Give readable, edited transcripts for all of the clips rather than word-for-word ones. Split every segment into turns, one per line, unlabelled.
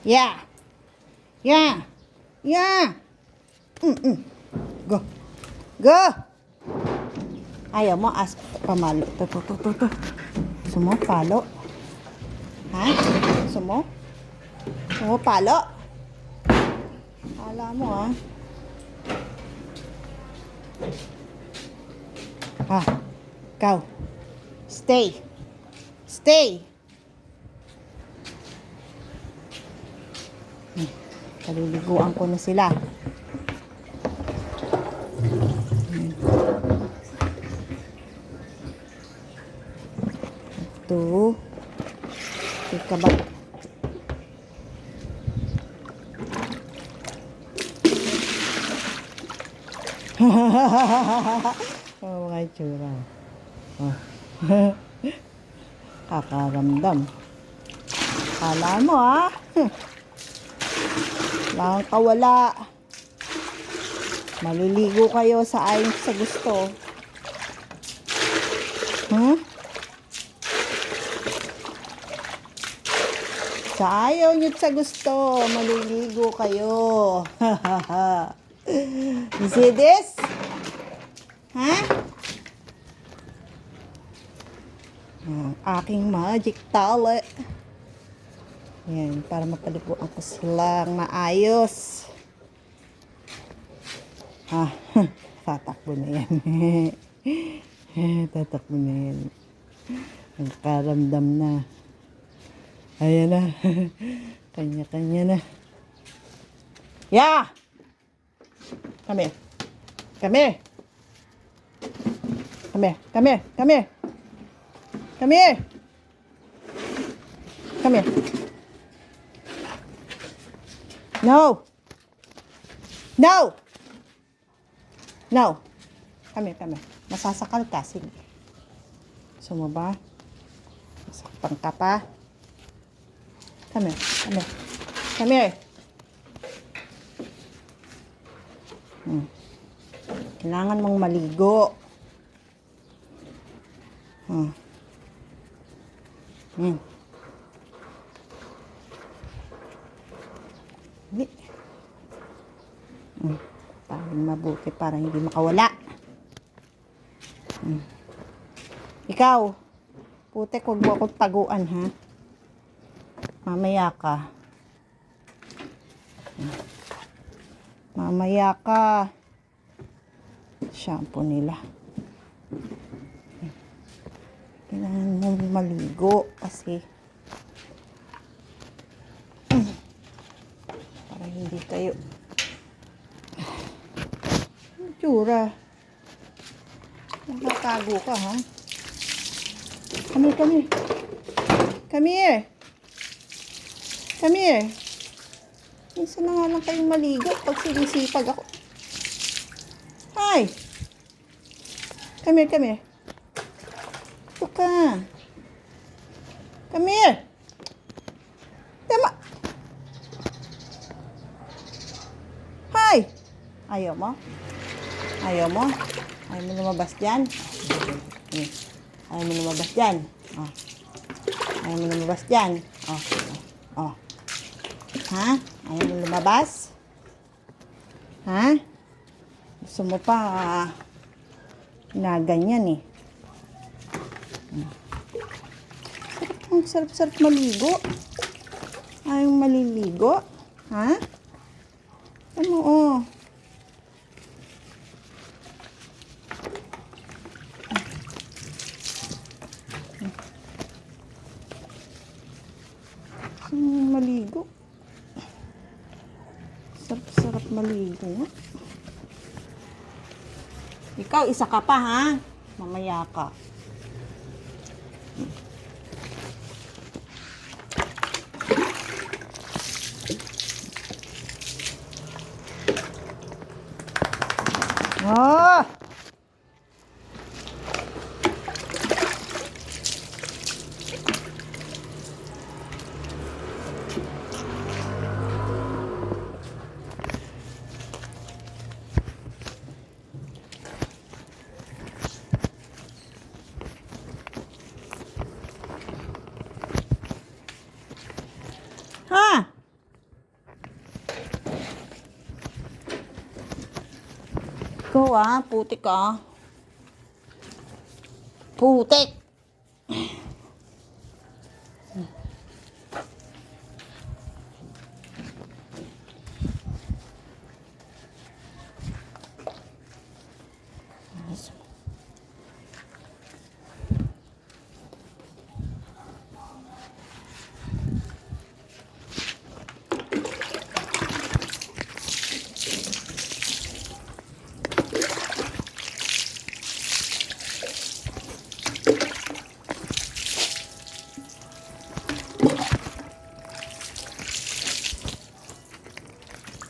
Yeah. Yeah. Yeah. Go. Go. Ayaw mo pamalo. To. Sumo, palo. Ha? Sumo? Sumo, palo? Kala mo, ha? Ah, ikaw. Stay. Stay. Kaliliguan ko na sila. Ito. Ika ba? Oh, mga itsura. Oh. Kakaramdam. Kala mo, ha? Lang kawala. Maliligo kayo sa ayon sa gusto. Sa ayaw nyo sa gusto, maliligo kayo. You see this? Ha? Ang aking magic towel. Yan, para mapaliguan ko silang maayos. Tatakbo na yan. Tatakbo na yan. Nagkaramdam na. Ayan na. Kanya-kanya na. Yeah! Come here. Come here. Come here. Come here. Come here. Come here. Come here. No. No. No. Come here, come here. Masasakal ka. Sige. Gusto mo ba? Masakpan ka pa? Come here. Come here. Come here. Kailangan mong maligo. Hindi. Tawin mabuti para hindi makawala. Ikaw, putek, huwag mo akong taguan, ha? Mamaya ka. Mamaya ka. Shampoo nila. Kailangan mo maligo kasi para hindi kayo tsura. Nakatago ka, ha? Come here, come here. Come here. Come here. Minsan na nga lang kayong maligo pag sinisipag ako. Hi! Come here, come here. Ito ka. Come here. Tama. Hi! Ayaw mo? Ayaw mo? Ayaw mo lumabas dyan? Ayaw mo lumabas dyan? Oh. Ayaw mo lumabas dyan? Oh. Oh. Ha? Ayaw mo lumabas? Ha? Gusto mo pa ganyan, eh. Ang sarap-sarap maligo. Ayaw maliligo? Ha? Ano, oh. Maligo. Sarap-sarap maligo. Ikaw, isa ka pa, ha? Mamaya ka. Ah! Go ah, putik ah. Putik!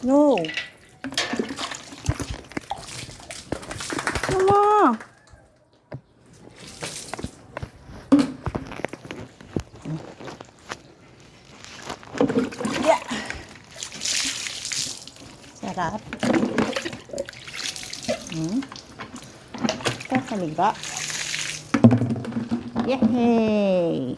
No. Mama. Yeah. Sarap. Kakaliga. Yay!